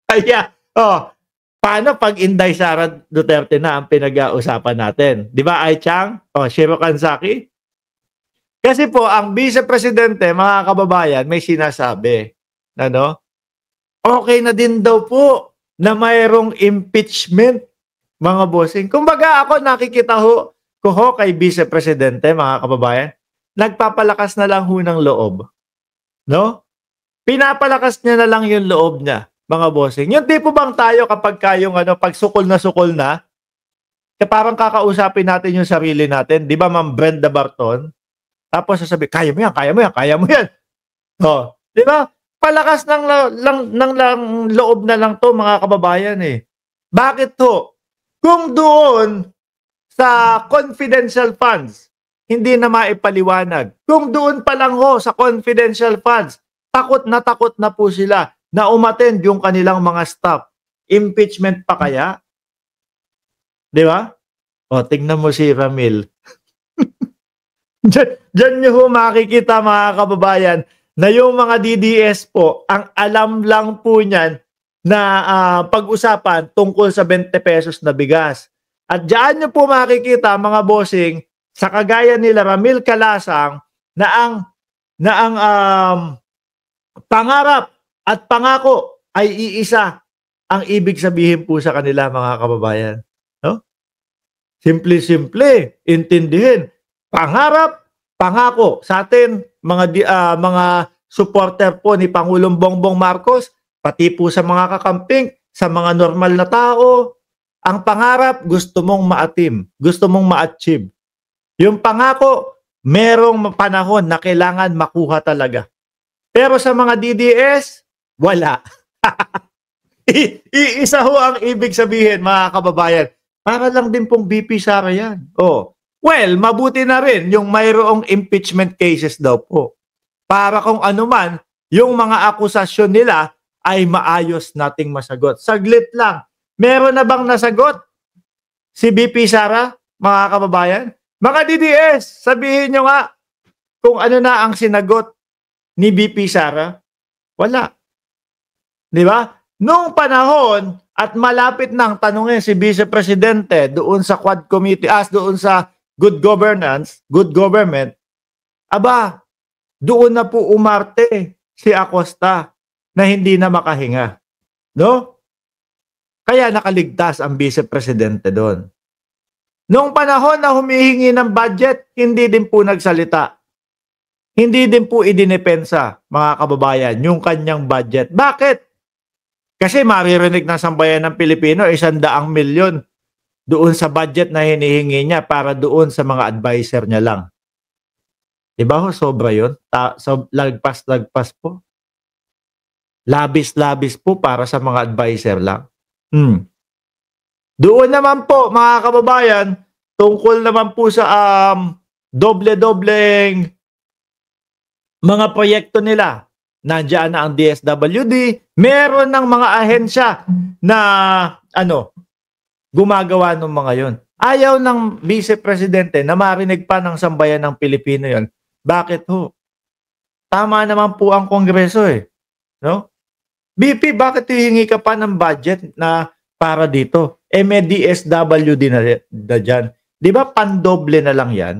Kaya, paano pag Inday Sara Duterte na ang pinag-uusapan natin? Di ba, Ai Chang? Shiro Kansaki? Kasi po, ang Vice Presidente, mga kababayan, may sinasabi, ano? Okay na din daw po na mayroong impeachment, mga bossing. Kumbaga ako nakikita ko kay Vice Presidente, mga kababayan, nagpapalakas na lang ho ng loob. No? Pinapalakas niya na lang yung loob niya, mga bossing. Yung tipo bang tayo kapag kayong pag sukol na, parang kakausapin natin yung sarili natin. Di ba, Ma'am Brenda Barton? Tapos sasabi, kaya mo yan, kaya mo yan, kaya mo yan. Di ba? Palakas ng loob na lang to, mga kababayan eh. Bakit to? Kung doon sa confidential funds, hindi na maipaliwanag. Kung doon pa lang ho sa confidential funds, takot na po sila na umattend yung kanilang mga staff. Impeachment pa kaya? Di ba? Tingnan mo si Ramil. Diyan nyo ho makikita, mga kababayan, na yung mga DDS po, ang alam lang po niyan na pag-usapan tungkol sa 20 pesos na bigas. At diyan nyo po makikita, mga bossing, sa kagaya nila Ramil Calasang, na ang pangarap at pangako ay iisa. Ang ibig sabihin po sa kanila, mga kababayan. No? Simple-simple, intindihin. Pangarap, pangako sa atin, mga supporter po ni Pangulong Bongbong Marcos, pati po sa mga kakamping, sa mga normal na tao, ang pangarap gusto mong maatim, gusto mong ma-achieve. Yung pangako, merong panahon na kailangan makuha talaga. Pero sa mga DDS, wala. Isa ho ang ibig sabihin, mga kababayan. Para lang din pong BP Sara yan. Well, mabuti na rin yung mayroong impeachment cases daw po. Para kung ano man, yung mga akusasyon nila ay maayos nating masagot. Saglit lang. Meron na bang nasagot si BP Sara, mga kababayan? Mga DDS, sabihin nyo nga kung ano na ang sinagot ni BP Sara. Wala. Di ba? Noong panahon at malapit nang tanungin si Vice Presidente doon sa Quad Committee, doon sa Good Governance, Good Government, doon na po umarte si Acosta na hindi na makahinga. No? Kaya nakaligtas ang Vice Presidente doon. Noong panahon na humihingi ng budget, hindi din po nagsalita. Hindi din po idinepensa, mga kababayan, yung kanyang budget. Bakit? Kasi maririnig ng sambayan ng Pilipino, 100 milyon doon sa budget na hinihingi niya para doon sa mga advisor niya lang. Diba ho, sobra yun? Lagpas po. Labis po para sa mga advisor lang. Doon naman po, mga kababayan, tungkol naman po sa doble-dobleng mga proyekto nila. Nandiyan na ang DSWD, meron ng mga ahensya na gumagawa ng mga yon. Ayaw ng Vice Presidente na marinig pa ng sambayan ng Pilipino yon. Bakit ho? Tama naman po ang Kongreso no? BP, bakit hihingi ka pa ng budget na para dito? May DSWD na dyan. Di ba pandoble na lang yan?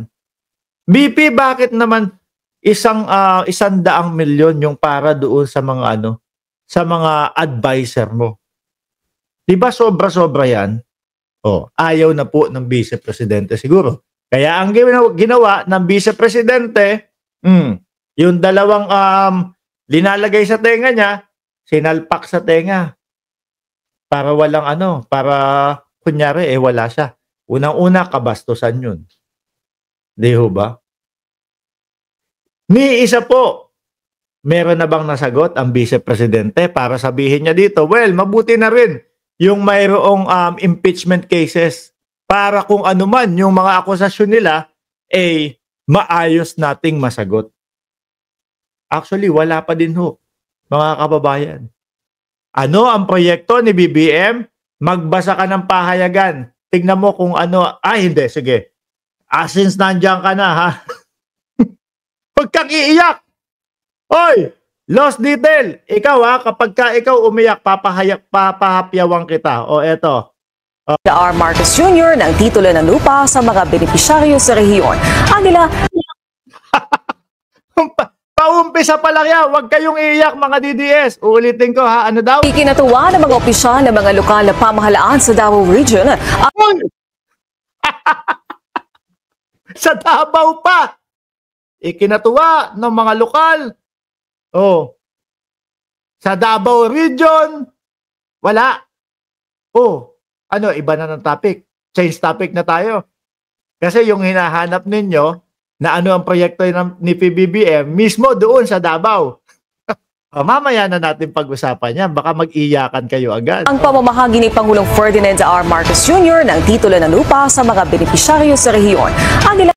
BP, bakit naman 100 milyon yung para doon sa mga sa mga advisor mo? Di ba sobra-sobra yan? Ayaw na po ng Vice Presidente siguro. Kaya ang ginawa ng Vice Presidente, yung dalawang linalagay sa tenga niya, sinalpak sa tenga. Para walang para kunyari wala siya. Unang-una, kabastusan yun. Di ho ba? Ni isa po, meron na bang nasagot ang Vice Presidente para sabihin niya dito, well, mabuti na rin yung mayroong impeachment cases para kung ano man yung mga akusasyon nila maayos nating masagot. Actually, wala pa din ho, mga kababayan. Ano ang proyekto ni BBM? Magbasa ka ng pahayagan. Tignan mo kung ano. Hindi, sige. Since nandiyan ka na, ha? Huwag kang iiyak. Hoy! Lost detail. Ikaw kapag ka ikaw umiyak, papahapyawan kita. O eto. R. Marcos Jr. ng titulo ng lupa sa mga benepisyaryo sa rehiyon. Ang nila Paumpisa pa lang yan. Huwag kayong iiyak mga DDS. Uulitin ko ano daw? ikinatuwa ng mga opisyal ng mga lokal na pamahalaan sa Davao Region. Sa Davao pa. Ikinatuwa ng mga lokal. Sa Davao Region. Wala. Iba na ng topic. Change topic na tayo. Kasi yung hinahanap ninyo na ano ang proyekto ni PBBM mismo doon sa Davao. Mamaya na natin pag-usapan yan. Baka mag-iyakan kayo agad. Ang pamamahagi ni Pangulong Ferdinand R. Marcos Jr. ng titulo ng lupa sa mga benepisyaryo sa rehiyon. Ang nila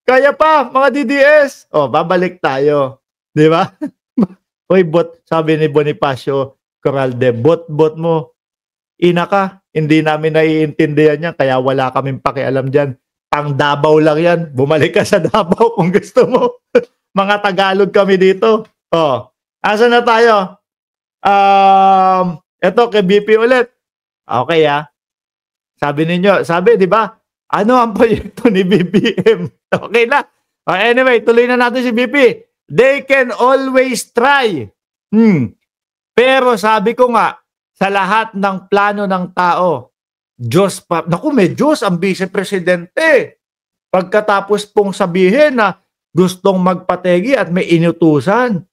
Kaya pa, mga DDS. Babalik tayo. Di ba? Uy, sabi ni Bonifacio Corralde, bot mo. Ina ka, hindi namin naiintindihan yan, kaya wala kaming pakialam dyan. Pang Davao lang yan. Bumalik ka sa Davao kung gusto mo. Mga Tagalog kami dito. Asa na tayo? Eto, kay BP ulit. Okay Sabi ninyo, di ba? Ano ang proyekto ni BBM? Okay na. Anyway, tuloy na natin si BP. They can always try. Pero sabi ko nga, sa lahat ng plano ng tao, Diyos pa. Naku, may Diyos ang vice-presidente. Pagkatapos pong sabihin na gustong magpategi at may inutusan,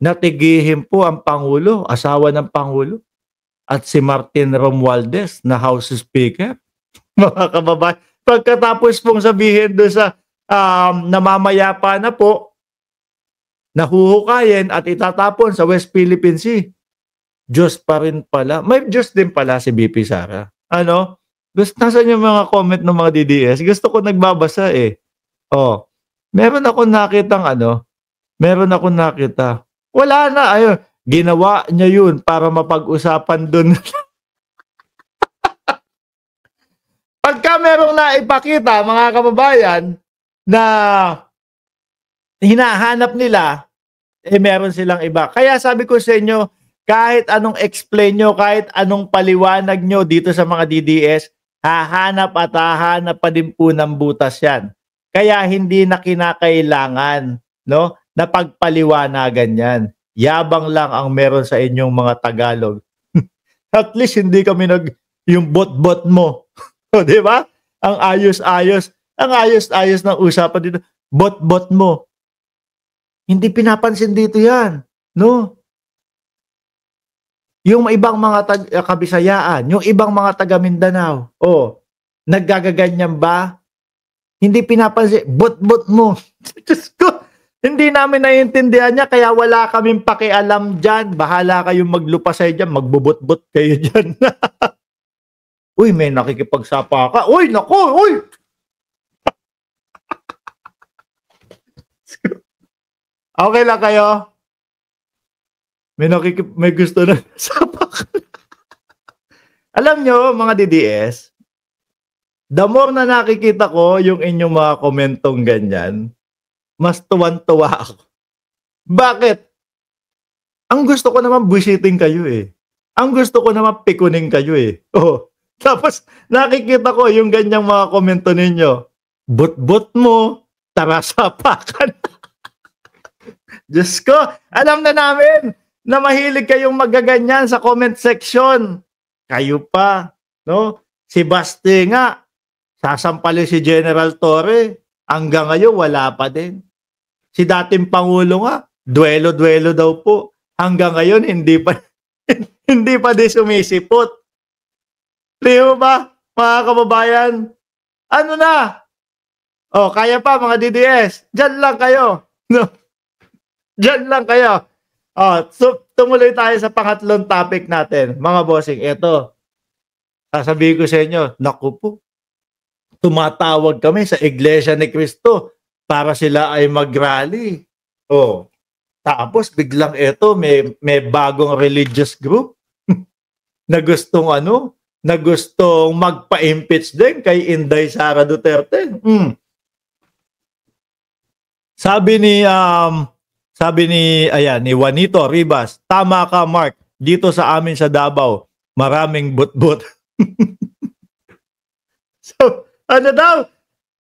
natigihin po ang Pangulo, asawa ng Pangulo, at si Martin Romualdez na House Speaker. Mga kababayan, pagkatapos pong sabihin doon sa namamayapa na po, nahuhukayin at itatapon sa West Philippine Sea. Diyos pa rin pala. May Diyos din pala si BP Sara. Nasaan yung mga comment ng mga DDS? Gusto ko nagbabasa meron ako nakita. Wala na. Ginawa niya yun para mapag-usapan dun. Pagka merong naipakita, mga kababayan, na hinahanap nila, meron silang iba. Kaya sabi ko sa inyo, kahit anong explain nyo, kahit anong paliwanag nyo dito sa mga DDS, hahanap at hahanap pa din po ng butas yan. Kaya hindi na kinakailangan na pagpaliwanagan yan. Yabang lang ang meron sa inyong mga Tagalog. At least hindi kami yung bot-bot mo. Di ba? Ang ayos-ayos. Ang ayos-ayos ng usapan dito. Bot-bot mo. Hindi pinapansin dito yan. Yung ibang mga Kabisayaan, yung ibang mga taga Mindanao, naggagaganyan ba? Hindi pinapansin, bot-bot mo. Diyos ko, hindi namin naiintindihan niya, kaya wala kaming pakialam dyan. Bahala kayong maglupasay dyan, magbubot-bot kayo dyan. Uy, may nakikipagsapa ka. Uy, naku, uy! Okay lang kayo? May gusto na sapak. Alam nyo, mga DDS, the more na nakikita ko yung inyong mga komentong ganyan, mas tuwan-tuwa ako. Bakit? Ang gusto ko naman busiting kayo Ang gusto ko naman pikunin kayo Tapos nakikita ko yung ganyang mga komento ninyo. But mo, tara sapakan. Diyos ko, alam na namin na mahilig kayong magaganyan sa comment section. Kayo pa, Si Basti nga, sasampalin si General Torre. Hanggang ngayon, wala pa din. Si dating Pangulo nga, duelo-duelo daw po. Hanggang ngayon, hindi pa din sumisipot. Di ba, mga kababayan? Ano na? Kaya pa, mga DDS. Diyan lang kayo. Diyan lang kayo. So, tumuloy tayo sa pangatlong topic natin. Mga bossing, eto. Sasabihin ko sa inyo, naku po, tumatawag kami sa Iglesia ni Cristo para sila ay mag-rally. Tapos biglang eto, may bagong religious group na gustong magpa-impeach din kay Inday Sara Duterte. Sabi ni Juanito Ribas, tama ka Mark, dito sa amin sa Davao, maraming but-but. So, ano daw?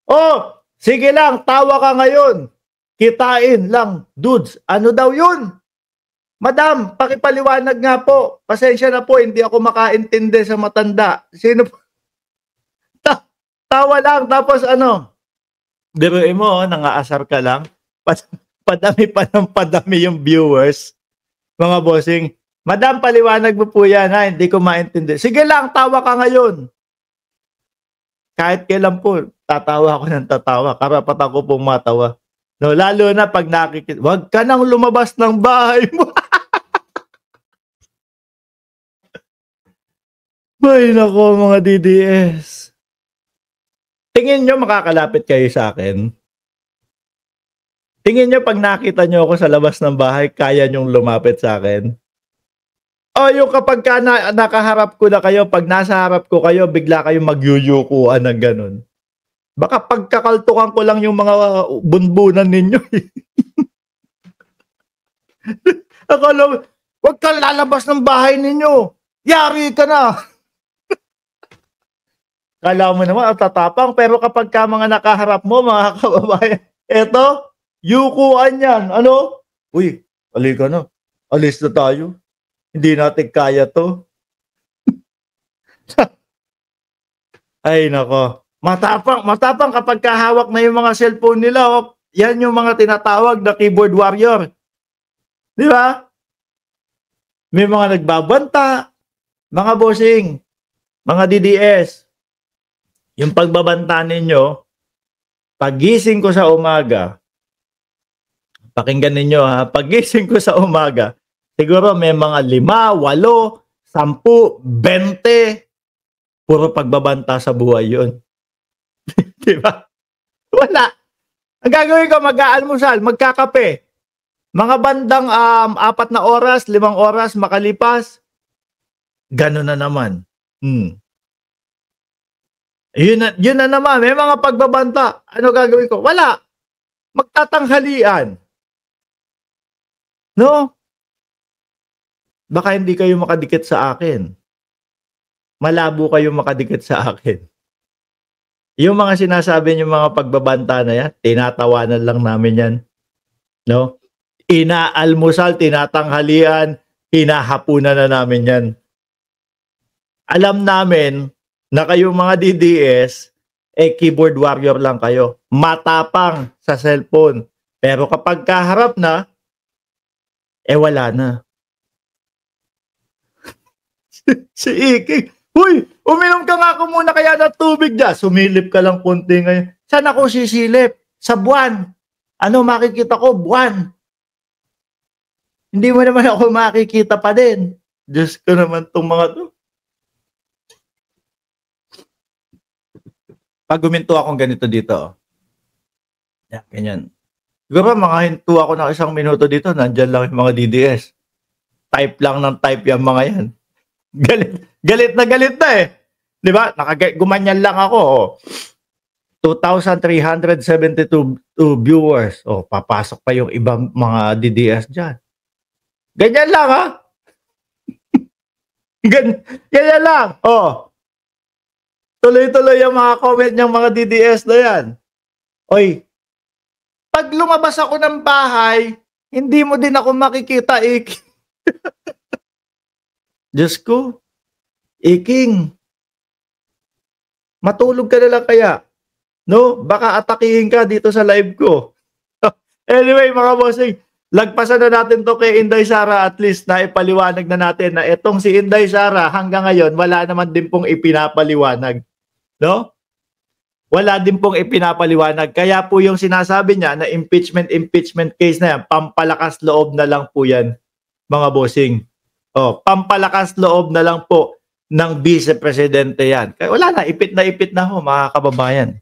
Oh, sige lang, tawa ka ngayon. Kitain lang, dudes. Ano daw yun? Madam, pakipaliwanag nga po. Pasensya na po, hindi ako makaintindi sa matanda. Sino po? Tawa lang, tapos ano? Biruin mo, nangaasar ka lang. Padami pa ng padami yung viewers. Mga bossing, Madam, paliwanag mo po yan ha, hindi ko maintindihan. Sige lang, tawa ka ngayon. Kahit kailan po, tatawa ako ng tatawa. Karapat ako pong matawa. No, lalo na pag nakikita, wag ka nang lumabas ng bahay mo. Ay, nako mga DDS. Tingin nyo makakalapit kayo sa akin? Tingin nyo pag nakita nyo ako sa labas ng bahay, kaya nyong lumapit sa akin? O yung kapag nakaharap ko na kayo, pag nasa harap ko kayo, bigla kayong magyuyukuan ng ganun. Baka pagkakaltukan ko lang yung mga bunbunan ninyo. Akala, wag ka lalabas ng bahay ninyo. Yari ka na. Kala mo naman, tatapang. Pero kapag ka mga nakaharap mo, mga kababayan, eto, yukuan yan. Ano? Uy, halika na. Alis na tayo. Hindi natin kaya to. Ay, nako. Matapang kapag kahawak na yung mga cellphone nila. Oh, yan yung mga tinatawag na keyboard warrior. Di ba? May mga nagbabanta. Mga bossing, mga DDS. Yung pagbabanta ninyo, pagising ko sa umaga, pakinggan ninyo ha, pagising ko sa umaga, siguro may mga 5, 8, 10, 20, puro pagbabanta sa buhay yun. Diba? Wala. Ang gagawin ko, mag-aalmusal, magkakape. Mga bandang 4 na oras, 5 oras makalipas, gano'n na naman. Yun na naman, may mga pagbabanta. Ano gagawin ko? Wala. Magtatanghalian. No? Baka hindi kayo makadikit sa akin. Malabo kayo makadikit sa akin. Yung mga sinasabi niyo mga pagbabanta na yan, tinatawanan lang namin yan. No? Inaalmusal, tinatanghalian, hinahapunan na namin yan. Alam namin na kayo mga DDS, keyboard warrior lang kayo. Matapang sa cellphone. Pero kapag kaharap na, wala na. Si Iking, huy, uminom ka nga ako muna kaya na tubig dyan. Sumilip ka lang konti ngayon. Saan ako sisilip? Sa buwan. Ano makikita ko? Buwan. Hindi mo naman ako makikita pa din. Diyos ko naman itong mga to. Pag guminto akong ganito dito, yan, ganyan. Siguro mga hinto ako ng 1 minuto dito, nandyan lang yung mga DDS. Type lang ng type yung mga yan. Galit na eh. Di ba? Gumanyan lang ako. Oh. 2,372 viewers. Oh, papasok pa yung ibang mga DDS dyan. Ganyan lang ha. Ganyan lang. Oh. Tuloy-tuloy yung mga comment ng mga DDS na yan. Oy, pag lumabas ako ng bahay, hindi mo din ako makikita, Iking. Diyos ko, Iking, matulog ka na lang kaya. No? Baka atakihin ka dito sa live ko. Anyway, mga bossing, lagpasan na natin to kay Inday Sara, at least na ipaliwanag na natin na itong si Inday Sara hanggang ngayon, wala naman din pong ipinapaliwanag. No? Wala din pong ipinapaliwanag. Kaya po yung sinasabi niya na impeachment case na yan, pampalakas loob na lang po yan, mga bossing. Oh, pampalakas loob na lang po ng vice presidente yan. Kaya wala na, ipit na ho, mga kababayan.